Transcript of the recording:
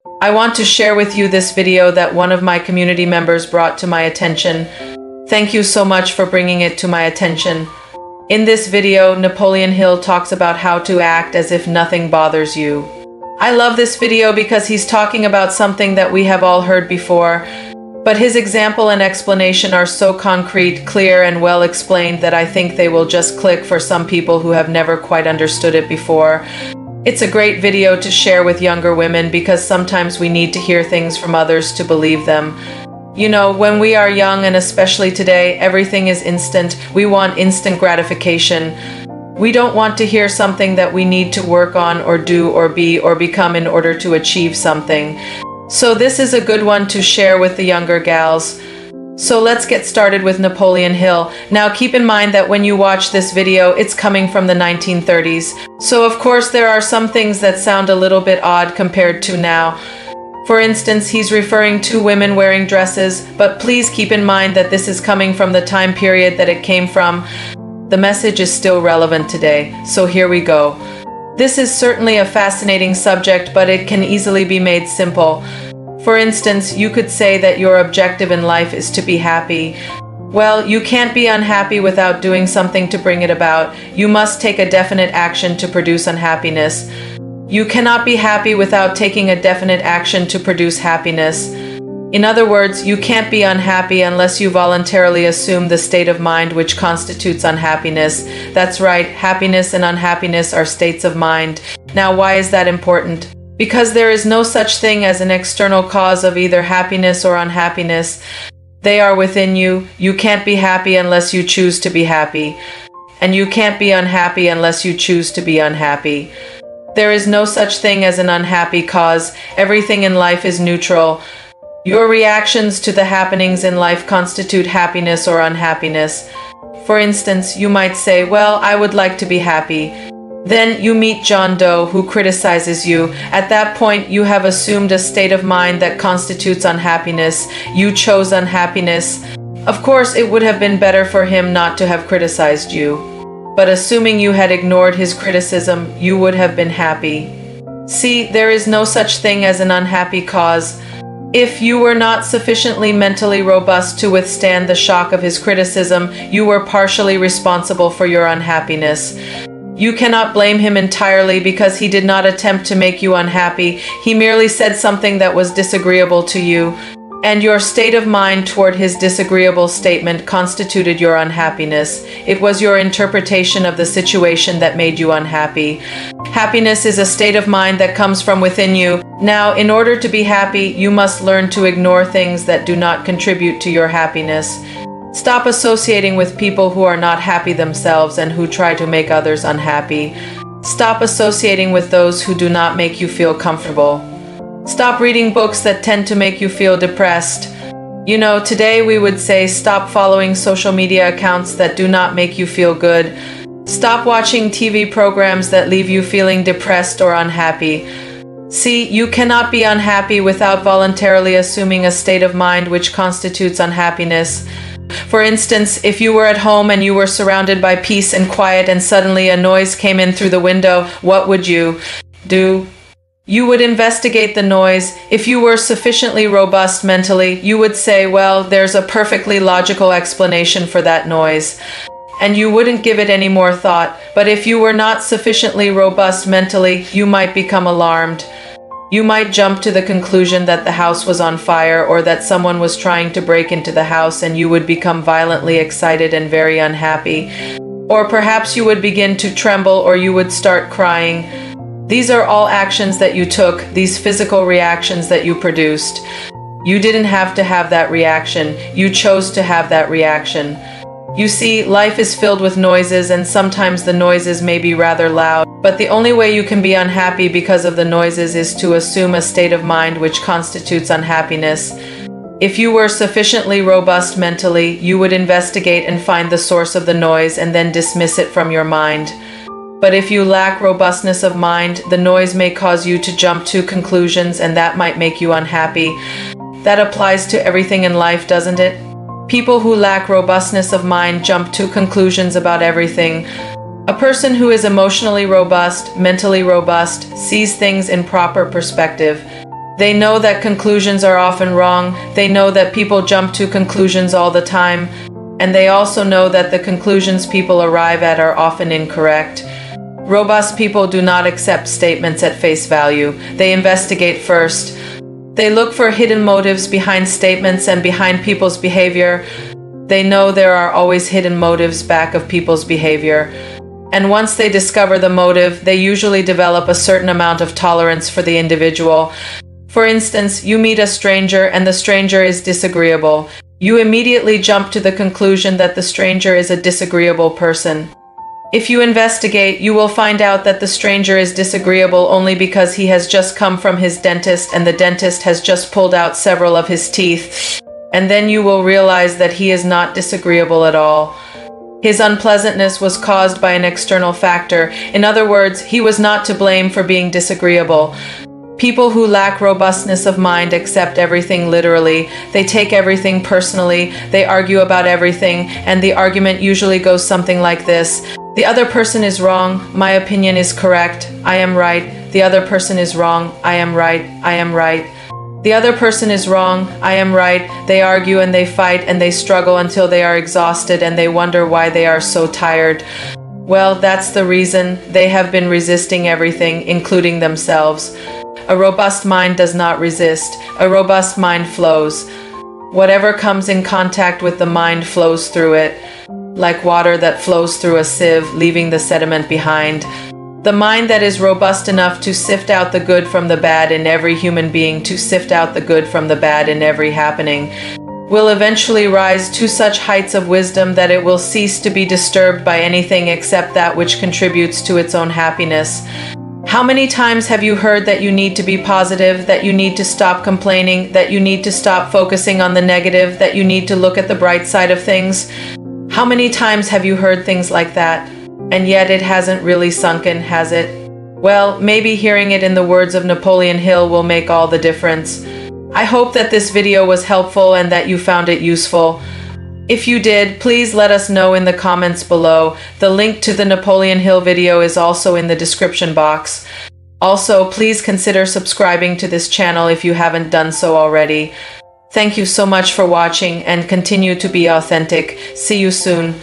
I want to share with you this video that one of my community members brought to my attention. Thank you so much for bringing it to my attention. In this video, Napoleon Hill talks about how to act as if nothing bothers you. I love this video because he's talking about something that we have all heard before, but his example and explanation are so concrete, clear, and well explained that I think they will just click for some people who have never quite understood it before. It's a great video to share with younger women because sometimes we need to hear things from others to believe them. You know, when we are young, and especially today, everything is instant. We want instant gratification. We don't want to hear something that we need to work on or do or be or become in order to achieve something. So this is a good one to share with the younger gals. So let's get started with Napoleon Hill. Now keep in mind that when you watch this video, it's coming from the 1930s. So of course there are some things that sound a little bit odd compared to now. For instance, he's referring to women wearing dresses, but please keep in mind that this is coming from the time period that it came from. The message is still relevant today, so here we go. This is certainly a fascinating subject, but it can easily be made simple. For instance, you could say that your objective in life is to be happy. Well, you can't be unhappy without doing something to bring it about. You must take a definite action to produce unhappiness. You cannot be happy without taking a definite action to produce happiness. In other words, you can't be unhappy unless you voluntarily assume the state of mind which constitutes unhappiness. That's right, happiness and unhappiness are states of mind. Now, why is that important? Because there is no such thing as an external cause of either happiness or unhappiness. They are within you. You can't be happy unless you choose to be happy. And you can't be unhappy unless you choose to be unhappy. There is no such thing as an unhappy cause. Everything in life is neutral. Your reactions to the happenings in life constitute happiness or unhappiness. For instance, you might say, well, I would like to be happy. Then you meet John Doe, who criticizes you. At that point, you have assumed a state of mind that constitutes unhappiness. You chose unhappiness. Of course, it would have been better for him not to have criticized you. But assuming you had ignored his criticism, you would have been happy. See, there is no such thing as an unhappy cause. If you were not sufficiently mentally robust to withstand the shock of his criticism, you were partially responsible for your unhappiness. You cannot blame him entirely because he did not attempt to make you unhappy. He merely said something that was disagreeable to you, and your state of mind toward his disagreeable statement constituted your unhappiness. It was your interpretation of the situation that made you unhappy. Happiness is a state of mind that comes from within you. Now, in order to be happy, you must learn to ignore things that do not contribute to your happiness. Stop associating with people who are not happy themselves and who try to make others unhappy. Stop associating with those who do not make you feel comfortable. Stop reading books that tend to make you feel depressed. You know, today we would say stop following social media accounts that do not make you feel good. Stop watching TV programs that leave you feeling depressed or unhappy. See, you cannot be unhappy without voluntarily assuming a state of mind which constitutes unhappiness. For instance, if you were at home and you were surrounded by peace and quiet and suddenly a noise came in through the window, what would you do? You would investigate the noise. If you were sufficiently robust mentally, you would say, well, there's a perfectly logical explanation for that noise. And you wouldn't give it any more thought. But if you were not sufficiently robust mentally, you might become alarmed. You might jump to the conclusion that the house was on fire or that someone was trying to break into the house, and you would become violently excited and very unhappy. Or perhaps you would begin to tremble or you would start crying. These are all actions that you took, these physical reactions that you produced. You didn't have to have that reaction. You chose to have that reaction. You see, life is filled with noises, and sometimes the noises may be rather loud, but the only way you can be unhappy because of the noises is to assume a state of mind which constitutes unhappiness. If you were sufficiently robust mentally, you would investigate and find the source of the noise and then dismiss it from your mind. But if you lack robustness of mind, the noise may cause you to jump to conclusions, and that might make you unhappy. That applies to everything in life, doesn't it? People who lack robustness of mind jump to conclusions about everything. A person who is emotionally robust, mentally robust, sees things in proper perspective. They know that conclusions are often wrong. They know that people jump to conclusions all the time. And they also know that the conclusions people arrive at are often incorrect. Robust people do not accept statements at face value. They investigate first. They look for hidden motives behind statements and behind people's behavior. They know there are always hidden motives back of people's behavior. And once they discover the motive, they usually develop a certain amount of tolerance for the individual. For instance, you meet a stranger and the stranger is disagreeable. You immediately jump to the conclusion that the stranger is a disagreeable person. If you investigate, you will find out that the stranger is disagreeable only because he has just come from his dentist and the dentist has just pulled out several of his teeth. And then you will realize that he is not disagreeable at all. His unpleasantness was caused by an external factor. In other words, he was not to blame for being disagreeable. People who lack robustness of mind accept everything literally. They take everything personally. They argue about everything, and the argument usually goes something like this. The other person is wrong. My opinion is correct. I am right. The other person is wrong. I am right. I am right. The other person is wrong. I am right. They argue and they fight and they struggle until they are exhausted and they wonder why they are so tired. Well, that's the reason. They have been resisting everything, including themselves. A robust mind does not resist. A robust mind flows. Whatever comes in contact with the mind flows through it, like water that flows through a sieve, leaving the sediment behind. The mind that is robust enough to sift out the good from the bad in every human being, to sift out the good from the bad in every happening, will eventually rise to such heights of wisdom that it will cease to be disturbed by anything except that which contributes to its own happiness. How many times have you heard that you need to be positive, that you need to stop complaining, that you need to stop focusing on the negative, that you need to look at the bright side of things? How many times have you heard things like that? And yet it hasn't really sunk in, has it? Well, maybe hearing it in the words of Napoleon Hill will make all the difference. I hope that this video was helpful and that you found it useful. If you did, please let us know in the comments below. The link to the Napoleon Hill video is also in the description box. Also, please consider subscribing to this channel if you haven't done so already. Thank you so much for watching and continue to be authentic. See you soon.